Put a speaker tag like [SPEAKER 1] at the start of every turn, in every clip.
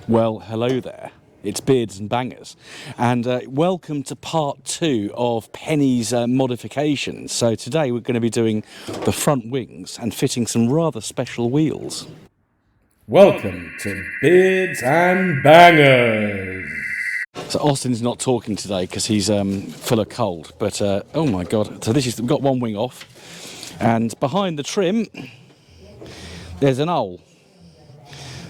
[SPEAKER 1] Well, hello there. It's Beards and Bangers, and welcome to part 2 of Penny's modifications. So today we're going to be doing the front wings and fitting some rather special wheels.
[SPEAKER 2] Welcome to Beards and Bangers.
[SPEAKER 1] So Austin's not talking today because he's full of cold, but oh my god. So we've got one wing off, and behind the trim there's an hole.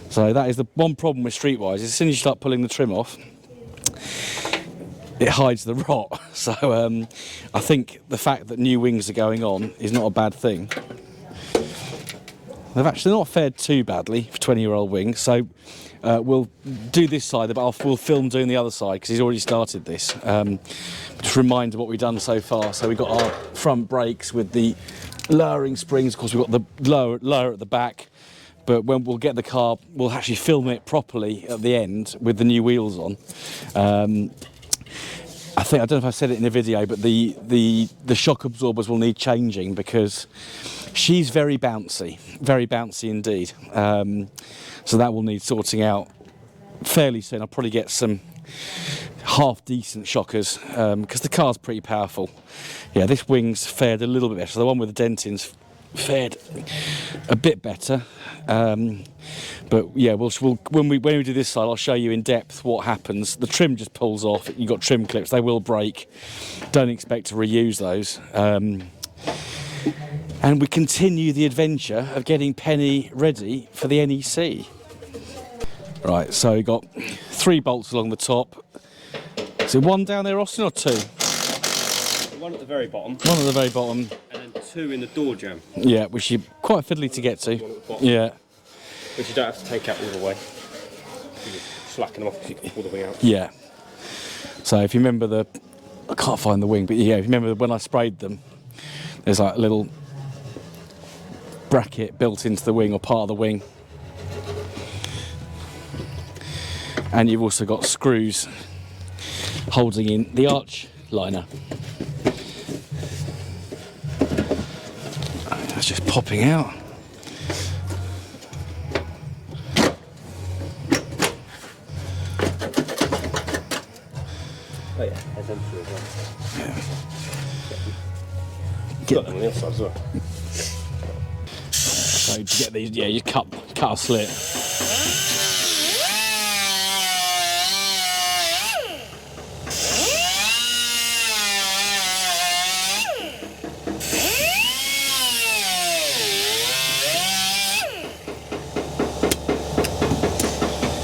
[SPEAKER 1] So that is the one problem with Streetwise, is as soon as you start pulling the trim off, it hides the rot. So I think the fact that new wings are going on is not a bad thing. They've actually not fared too badly for 20-year-old wings, so we'll do this side, but we'll film doing the other side because he's already started this. Just a reminder what we've done so far. So we've got our front brakes with the lowering springs. Of course, we've got the lower at the back. But when we'll get the car, we'll actually film it properly at the end with the new wheels on. I don't know if I said it in the video, but the shock absorbers will need changing because she's very bouncy indeed. So that will need sorting out fairly soon. I'll probably get some half decent shockers because the car's pretty powerful. Yeah, this wing's fared a little bit better. So the one with the dentings fared a bit better, but yeah, when we do this side, I'll show you in depth what happens. The trim just pulls off. You've got trim clips, they will break. Don't expect to reuse those. And we continue the adventure of getting Penny ready for the NEC. Right, so we've got 3 bolts along the top. Is it one down there, Austin, or 2?
[SPEAKER 3] One at the very bottom.
[SPEAKER 1] One at the very bottom.
[SPEAKER 3] And then 2 in the door jamb.
[SPEAKER 1] Yeah, which is quite fiddly to get to. Yeah.
[SPEAKER 3] Which you don't have to take out all the way. You just slacken them off because you can pull the wing out.
[SPEAKER 1] Yeah. So if you remember I can't find the wing, but yeah, if you remember when I sprayed them, there's like a little bracket built into the wing, or part of the wing. And you've also got screws holding in the arch liner. That's just popping out.
[SPEAKER 3] Oh yeah, there's them through as well.
[SPEAKER 1] Yeah.
[SPEAKER 3] Got them on the other side as well.
[SPEAKER 1] So to get these, yeah, you cut a slit.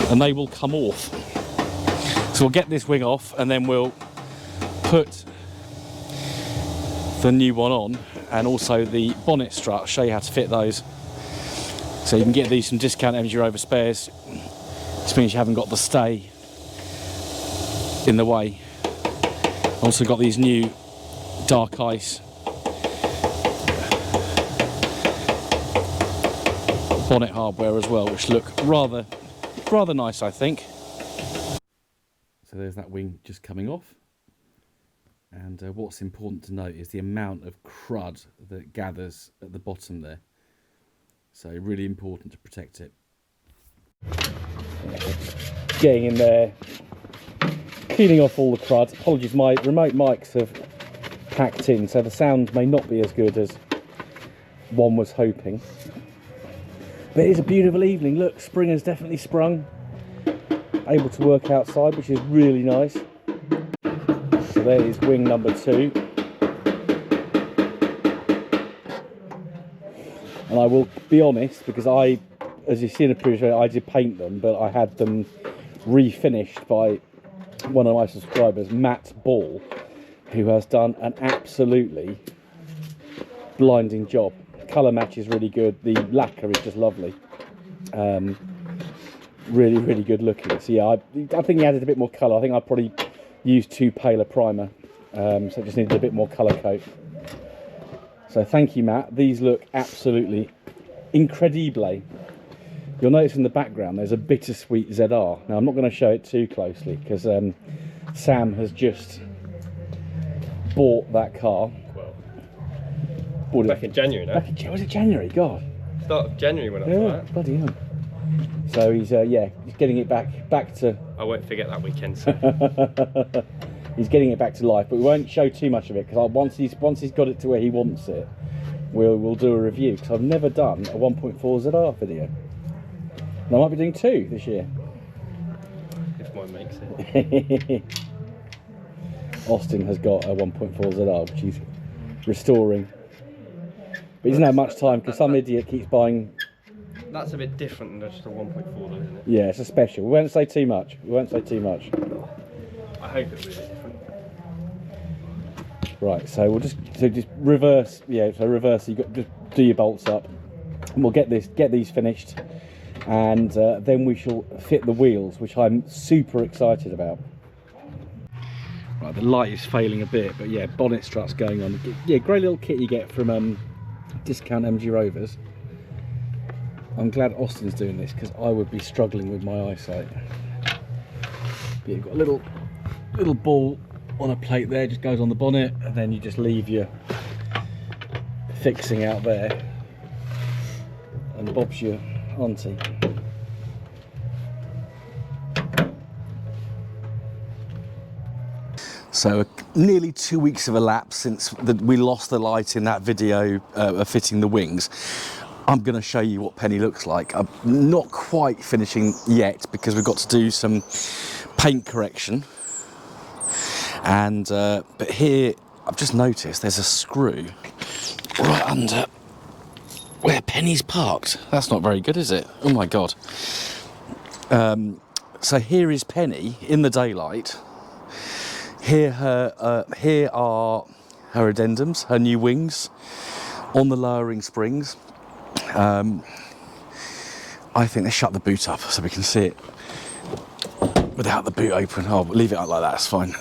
[SPEAKER 1] And they will come off. So we'll get this wing off and then we'll put the new one on, and also the bonnet strut. I'll show you how to fit those. So you can get these from Discount Energy Rover Spares. This means you haven't got the stay in the way. Also got these new dark ice bonnet hardware as well, which look rather nice, I think. So there's that wing just coming off, and what's important to note is the amount of crud that gathers at the bottom there. So really important to protect it. Getting in there, cleaning off all the crud. Apologies, my remote mics have packed in, so the sound may not be as good as one was hoping. But it is a beautiful evening. Look, spring has definitely sprung. Able to work outside, which is really nice. So there is wing number 2. And I will be honest, because as you see in the previous video, I did paint them, but I had them refinished by one of my subscribers, Matt Ball, who has done an absolutely blinding job. Colour match is really good. The lacquer is just lovely. Really good looking. So yeah, I think he added a bit more colour. I think I probably used too pale a primer, so it just needed a bit more colour coat. So thank you, Matt. These look absolutely incredible. You'll notice in the background there's a bittersweet ZR. Now I'm not going to show it too closely because Sam has just bought that car.
[SPEAKER 3] Well, back in January now.
[SPEAKER 1] Was it January? God.
[SPEAKER 3] Start of January when I bought that.
[SPEAKER 1] Bloody hell. So he's he's getting it back to.
[SPEAKER 3] I won't forget that weekend. So.
[SPEAKER 1] He's getting it back to life, but we won't show too much of it because once he's got it to where he wants it, we'll do a review. Because I've never done a 1.4 ZR video. And I might be doing 2 this year.
[SPEAKER 3] If one makes it.
[SPEAKER 1] Austin has got a 1.4 ZR, which he's restoring. But he doesn't have much time because some idiot keeps buying.
[SPEAKER 3] That's a bit different than just a 1.4 though, isn't it?
[SPEAKER 1] Yeah, it's a special. We won't say too much.
[SPEAKER 3] I hope it was different.
[SPEAKER 1] Right, so we'll just reverse. Yeah, so reverse. You got just do your bolts up, and we'll get these finished, and then we shall fit the wheels, which I'm super excited about. Right, the light is failing a bit, but yeah, bonnet struts going on. Yeah, great little kit you get from discount MG Rovers. I'm glad Austin's doing this because I would be struggling with my eyesight. But you've got a little ball on a plate there, just goes on the bonnet, and then you just leave your fixing out there, and Bob's your auntie. So nearly 2 weeks have elapsed since we lost the light in that video of fitting the wings. I'm going to show you what Penny looks like. I'm not quite finishing yet because we've got to do some paint correction. And but here I've just noticed there's a screw right under where Penny's parked. That's not very good, is it? Oh my god. So here is Penny in the daylight. Here are her addendums, her new wings on the lowering springs. I think they shut the boot up so we can see it without the boot open. Oh, leave it out like that, it's fine.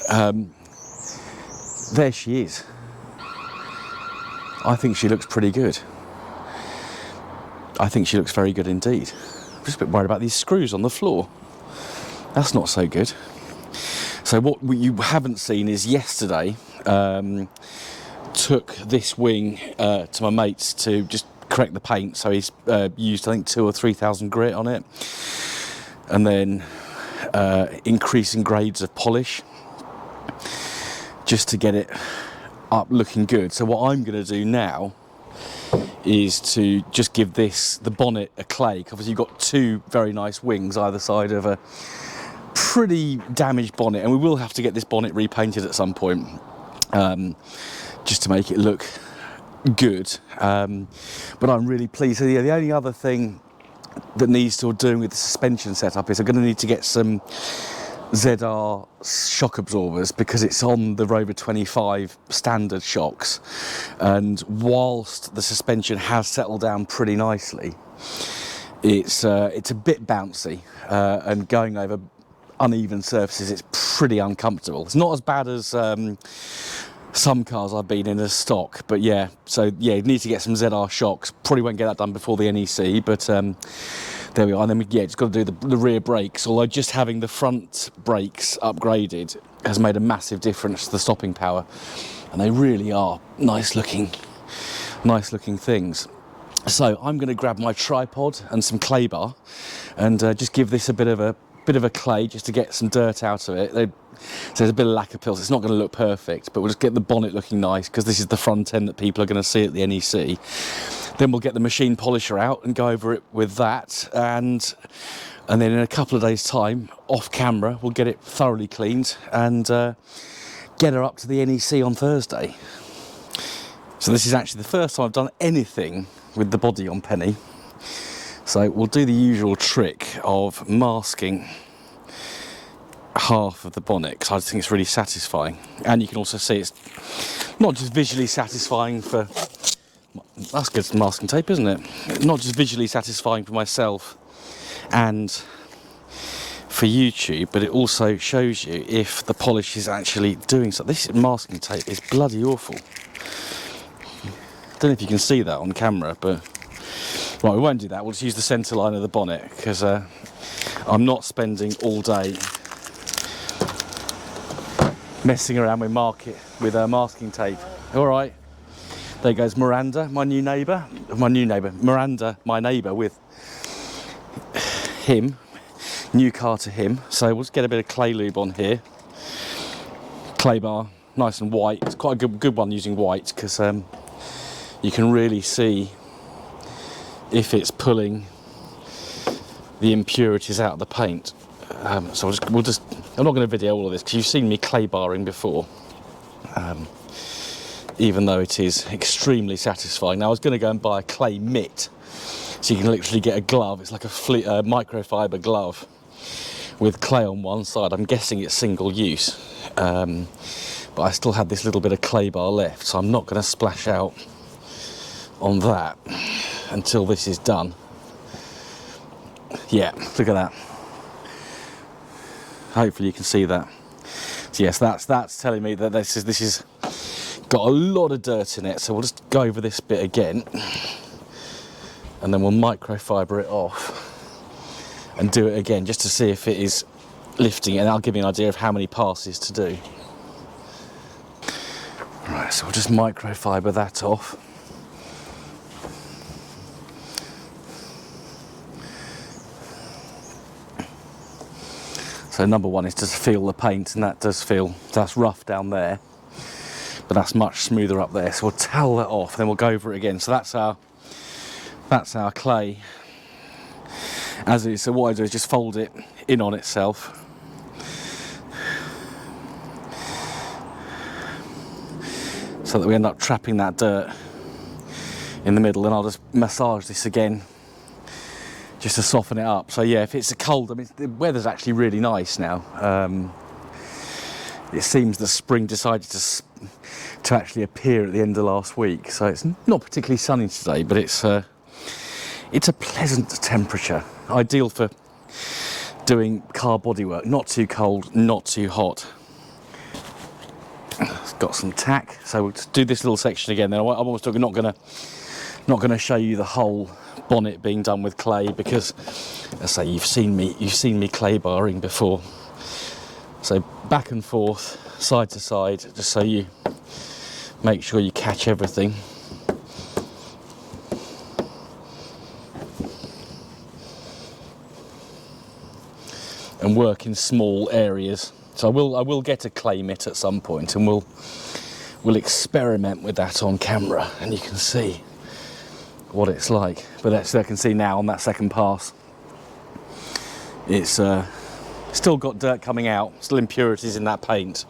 [SPEAKER 1] There she is. I think she looks pretty good. I think she looks very good indeed. I'm just a bit worried about these screws on the floor. That's not so good. So what you haven't seen is yesterday took this wing to my mates to just correct the paint. So he's used I think 2,000 or 3,000 grit on it, and then increasing grades of polish just to get it up looking good. So what I'm going to do now is to just give the bonnet a clay. Obviously you've got 2 very nice wings either side of a pretty damaged bonnet, and we will have to get this bonnet repainted at some point just to make it look good. But I'm really pleased. So yeah, the only other thing that needs still doing with the suspension setup is I'm going to need to get some ZR shock absorbers because it's on the Rover 25 standard shocks, and whilst the suspension has settled down pretty nicely, it's a bit bouncy and going over uneven surfaces it's pretty uncomfortable. It's not as bad as some cars I've been in as stock, but yeah, so yeah, you need to get some ZR shocks. Probably won't get that done before the NEC, but there we are. And then just got to do the rear brakes, although just having the front brakes upgraded has made a massive difference to the stopping power, and they really are nice looking things. So I'm going to grab my tripod and some clay bar and just give this a bit of a clay just to get some dirt out of it. So there's a bit of lacquer pills. It's not going to look perfect, but we'll just get the bonnet looking nice because this is the front end that people are going to see at the NEC. Then we'll get the machine polisher out and go over it with that, and then in a couple of days' time, off camera, we'll get it thoroughly cleaned and get her up to the NEC on Thursday. So this is actually the first time I've done anything with the body on Penny. So we'll do the usual trick of masking half of the bonnet because I just think it's really satisfying, and you can also see it's not just visually satisfying for, that's good masking tape, isn't it? Not just visually satisfying for myself and for YouTube, but it also shows you if the polish is actually doing something. This masking tape is bloody awful. Don't know if you can see that on camera, but right, we won't do that. We'll just use the centre line of the bonnet because I'm not spending all day messing around with masking tape. All right, there goes Miranda, my neighbour, with him, new car to him. So we'll just get a bit of clay lube on here. Clay bar, nice and white. It's quite a good one using white, because you can really see if it's pulling the impurities out of the paint. So I'm not going to video all of this because you've seen me clay barring before, even though it is extremely satisfying. Now I was going to go and buy a clay mitt, so you can literally get a glove. It's like a microfiber glove with clay on one side. I'm guessing it's single use, but I still had this little bit of clay bar left, so I'm not going to splash out on that until this is done. Yeah, look at that. Hopefully you can see that. So yes, that's telling me that this is got a lot of dirt in it. So we'll just go over this bit again, and then we'll microfiber it off and do it again just to see if it is lifting it, and I'll give you an idea of how many passes to do. Right, so we'll just microfiber that off. So number one is to feel the paint, and that does feel, that's rough down there, but that's much smoother up there. So we'll towel that off, then we'll go over it again. So that's our clay as is. So what I do is just fold it in on itself, so that we end up trapping that dirt in the middle, and I'll just massage this again just to soften it up. So yeah, if it's a cold, I mean, the weather's actually really nice now. It seems the spring decided to actually appear at the end of last week. So it's not particularly sunny today, but it's a pleasant temperature, ideal for doing car bodywork. Not too cold, not too hot. It's got some tack, so we'll just do this little section again. Then I'm almost not going to show you the whole bonnet being done with clay, because as I say, you've seen me clay barring before. So back and forth, side to side, just so you make sure you catch everything. And work in small areas. So I will get a clay mitt at some point, and we'll experiment with that on camera, and you can see what it's like. But that's, I can see now on that second pass, it's still got dirt coming out, still impurities in that paint,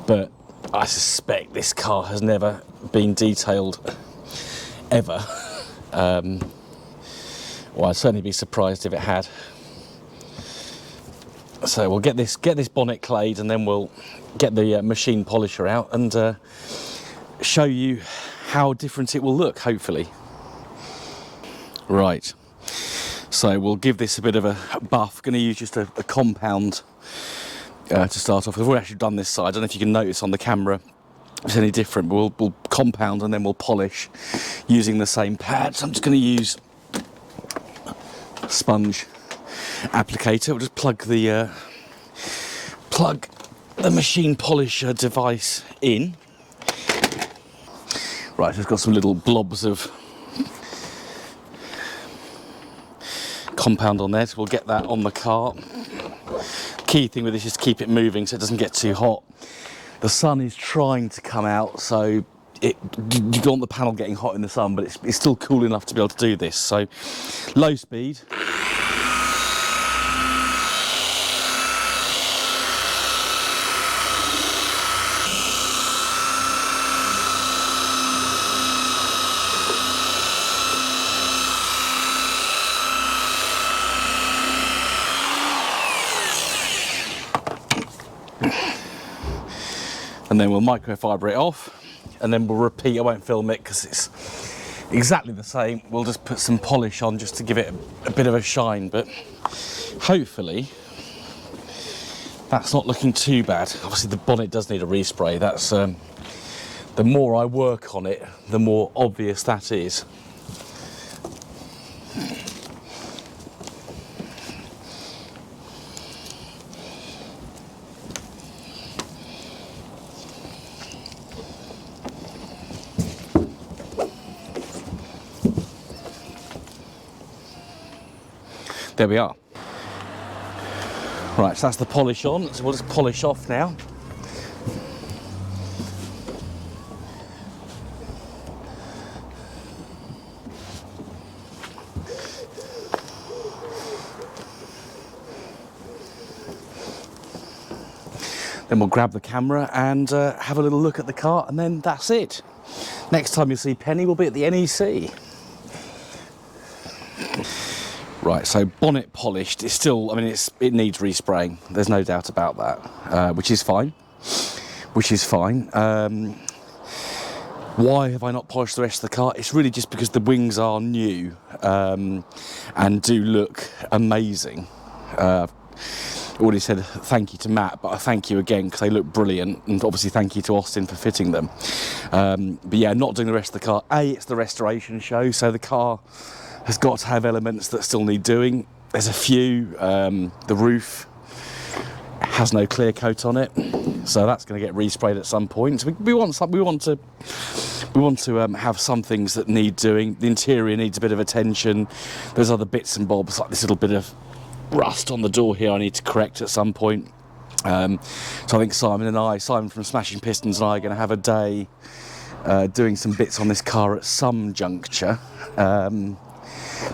[SPEAKER 1] but I suspect this car has never been detailed ever. Well, I'd certainly be surprised if it had. So we'll get this bonnet clayed, and then we'll get the machine polisher out and show you how different it will look, hopefully. Right, so we'll give this a bit of a buff. Going to use just a compound to start off with. We've already actually done this side. I don't know if you can notice on the camera if it's any different, but we'll compound and then we'll polish using the same pad. So I'm just going to use a sponge applicator. We'll just plug the machine polisher device in. Right, so it's got some little blobs of compound on there, so we'll get that on the car. Key thing with this is to keep it moving so it doesn't get too hot. The sun is trying to come out, so you don't want the panel getting hot in the sun, but it's still cool enough to be able to do this. So low speed. And then we'll microfiber it off, and then we'll repeat. I won't film it because it's exactly the same. We'll just put some polish on just to give it a bit of a shine, but hopefully that's not looking too bad. Obviously the bonnet does need a respray. That's the more I work on it, the more obvious that is. There we are. Right, so that's the polish on, so we'll just polish off now. Then we'll grab the camera and have a little look at the car, and then that's it. Next time you'll see Penny will be at the NEC. Right, so bonnet polished. It's still, I mean, it needs respraying. There's no doubt about that, which is fine. Which is fine. Why have I not polished the rest of the car? It's really just because the wings are new and do look amazing. Already said thank you to Matt, but I thank you again because they look brilliant, and obviously thank you to Austin for fitting them. But yeah, not doing the rest of the car. It's the restoration show, so the car has got to have elements that still need doing. There's a few. The roof has no clear coat on it, so that's going to get resprayed at some point. So we want to have some things that need doing. The interior needs a bit of attention. There's other bits and bobs, like this little bit of rust on the door here I need to correct at some point. So I think Simon from Smashing Pistons and I are going to have a day doing some bits on this car at some juncture.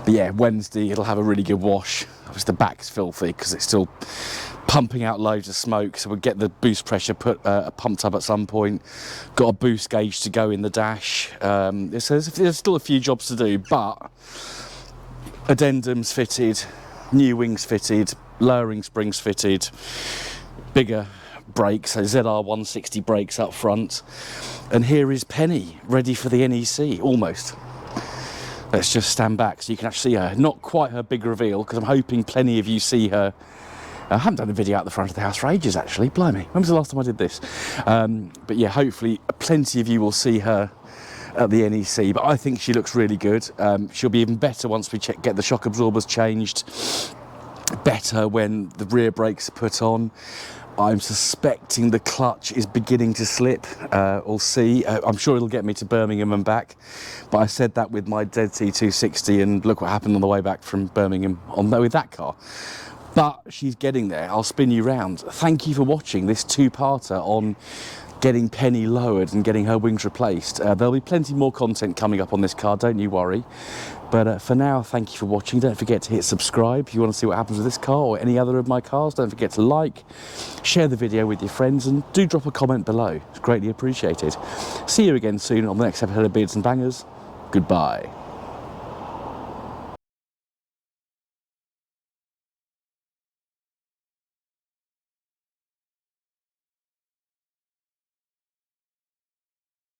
[SPEAKER 1] But yeah, Wednesday it'll have a really good wash. Obviously the back's filthy because it's still pumping out loads of smoke, so we'll get the boost pressure pumped up at some point. Got a boost gauge to go in the dash. There's still a few jobs to do, but addendums fitted, new wings fitted, lowering springs fitted, bigger brakes, so ZR 160 brakes up front. And here is Penny, ready for the NEC, almost. Let's just stand back so you can actually see her. Not quite her big reveal, because I'm hoping plenty of you see her. I haven't done a video out the front of the house for ages, actually, blimey. When was the last time I did this? But yeah, hopefully plenty of you will see her at the NEC, but I think she looks really good. She'll be even better once we get the shock absorbers changed, better when the rear brakes are put on. I'm suspecting the clutch is beginning to slip. We'll see. I'm sure it'll get me to Birmingham and back, but I said that with my Dead T260, and look what happened on the way back from Birmingham with that car. But she's getting there. I'll spin you round. Thank you for watching this two-parter on getting Penny lowered and getting her wings replaced. There'll be plenty more content coming up on this car, don't you worry. But for now, thank you for watching. Don't forget to hit subscribe if you want to see what happens with this car or any other of my cars. Don't forget to like, share the video with your friends, and do drop a comment below. It's greatly appreciated. See you again soon on the next episode of Beards and Bangers. Goodbye.